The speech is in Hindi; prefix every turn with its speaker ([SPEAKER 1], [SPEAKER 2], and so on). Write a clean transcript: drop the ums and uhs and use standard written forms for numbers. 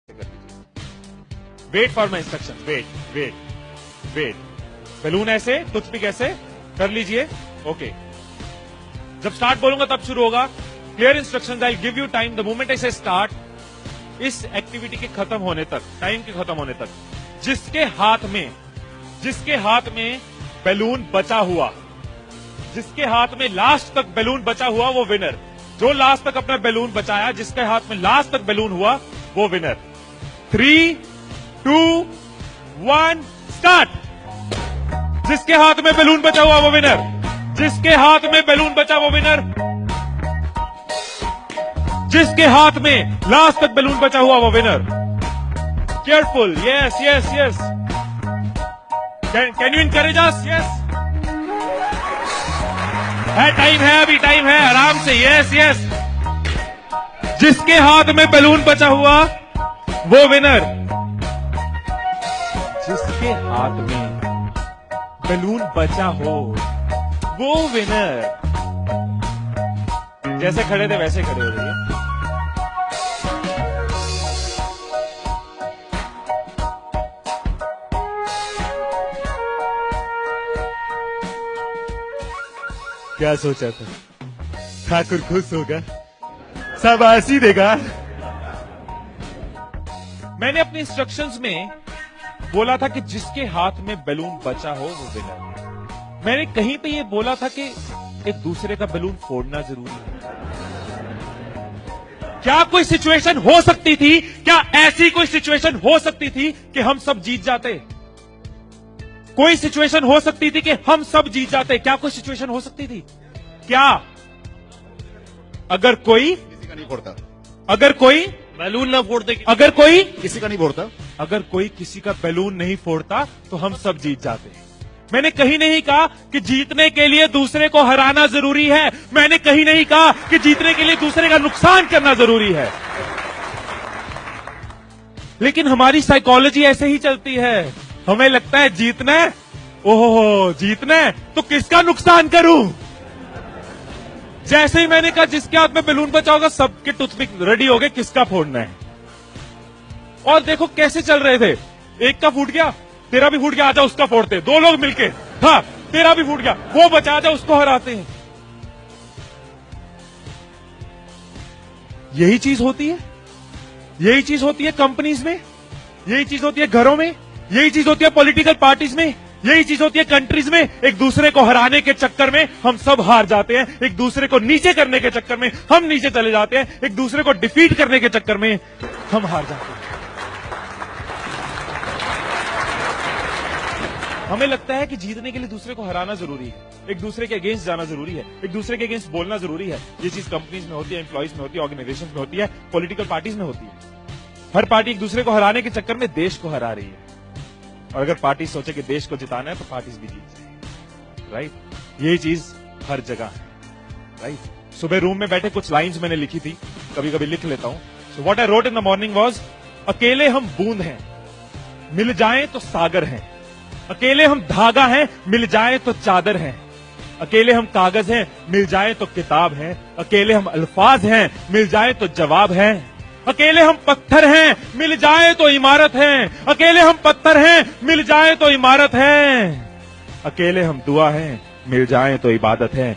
[SPEAKER 1] Wait for my instruction, wait wait wait. Balloon ऐसे, टूथपिक ऐसे कर लीजिए। ओके, जब स्टार्ट बोलूंगा तब शुरू होगा। Clear instructions, I give you time the moment I से स्टार्ट। इस एक्टिविटी के खत्म होने तक, टाइम के खत्म होने तक, जिसके हाथ में बैलून बचा हुआ, जिसके हाथ में लास्ट तक बैलून बचा हुआ वो विनर। जो लास्ट तक अपना बैलून बचाया, जिसके हाथ में लास्ट तक बैलून हुआ वो विनर। 3, 2, 1 स्टार्ट। जिसके हाथ में बैलून बचा हुआ वो विनर, जिसके हाथ में बैलून बचा वो विनर, जिसके हाथ में लास्ट तक बैलून बचा हुआ वो winner. Careful, yes yes yes. Can you encourage us? Yes, है टाइम है, अभी टाइम है, आराम से। Yes yes. जिसके हाथ में बैलून बचा हुआ वो विनर, जिसके हाथ में बैलून बचा हो वो विनर। जैसे खड़े थे वैसे खड़े हो जाइए। क्या सोचा था? ठाकुर खुश होगा, शाबाशी देगा। मैंने अपने इंस्ट्रक्शंस में बोला था कि जिसके हाथ में बैलून बचा हो वो विनर। मैंने कहीं पे ये बोला था कि एक दूसरे का बैलून फोड़ना जरूरी है। क्या कोई सिचुएशन हो सकती थी, क्या ऐसी कोई सिचुएशन हो सकती थी कि हम सब जीत जाते? कोई सिचुएशन हो सकती थी कि हम सब जीत जाते? क्या कोई सिचुएशन हो सकती थी? क्या? अगर कोई
[SPEAKER 2] किसी का नहीं फोड़ता,
[SPEAKER 1] अगर कोई
[SPEAKER 3] बैलून ना फोड़ते,
[SPEAKER 1] अगर कोई
[SPEAKER 2] किसी का नहीं फोड़ता,
[SPEAKER 1] अगर कोई किसी का बैलून नहीं फोड़ता तो हम सब जीत जाते। मैंने कहीं नहीं कहा कि जीतने के लिए दूसरे को हराना जरूरी है। मैंने कहीं नहीं कहा कि जीतने के लिए दूसरे का नुकसान करना जरूरी है। लेकिन हमारी साइकोलॉजी ऐसे ही चलती है। हमें लगता है जीतना है, ओहो जीतना है तो किसका नुकसान करूं। जैसे ही मैंने कहा जिसके हाथ में बैलून बचा होगा, सबके टूथपिक रेडी हो गए किसका फोड़ना है। और देखो कैसे चल रहे थे। एक का फूट गया, तेरा भी फूट गया, आजा उसका फोड़ते। दो लोग मिलके, हाँ तेरा भी फूट गया, वो बचा, आजा उसको हराते हैं। यही चीज होती है, यही चीज होती है कंपनीज में, यही चीज होती है घरों में, यही चीज होती है पॉलिटिकल पार्टीज में, यही चीज होती है कंट्रीज में। एक दूसरे को हराने के चक्कर में हम सब हार जाते हैं। एक दूसरे को नीचे करने के चक्कर में हम नीचे चले जाते हैं। एक दूसरे को डिफीट करने के चक्कर में हम हार जाते हैं। हमें लगता है कि जीतने के लिए दूसरे को हराना जरूरी है, एक दूसरे के अगेंस्ट जाना जरूरी है, एक दूसरे के अगेंस्ट बोलना जरूरी है। ये चीज कंपनीज में होती है, एम्प्लॉइज में होती है, ऑर्गेनाइजेशन में होती है, पॉलिटिकल पार्टीज में होती है। हर पार्टी एक दूसरे को हराने के चक्कर में देश को हरा रही है। और अगर पार्टी सोचे कि देश को जिताना है तो पार्टीज भी जीत जाएगी। राइट, यही चीज हर जगह है। राइट, सुबह रूम में बैठे कुछ लाइंस मैंने लिखी थी, कभी कभी लिख लेता हूं। So what I wrote in the morning was, अकेले हम बूंद हैं, मिल जाएं तो सागर हैं। अकेले हम धागा हैं, मिल जाए तो चादर हैं। अकेले हम कागज हैं, मिल जाए तो किताब हैं। अकेले हम अल्फाज हैं, मिल जाए तो जवाब हैं। अकेले हम पत्थर हैं, मिल जाए तो इमारत है। अकेले हम पत्थर हैं, मिल जाए तो इमारत है। अकेले हम दुआ हैं, मिल जाए तो इबादत है।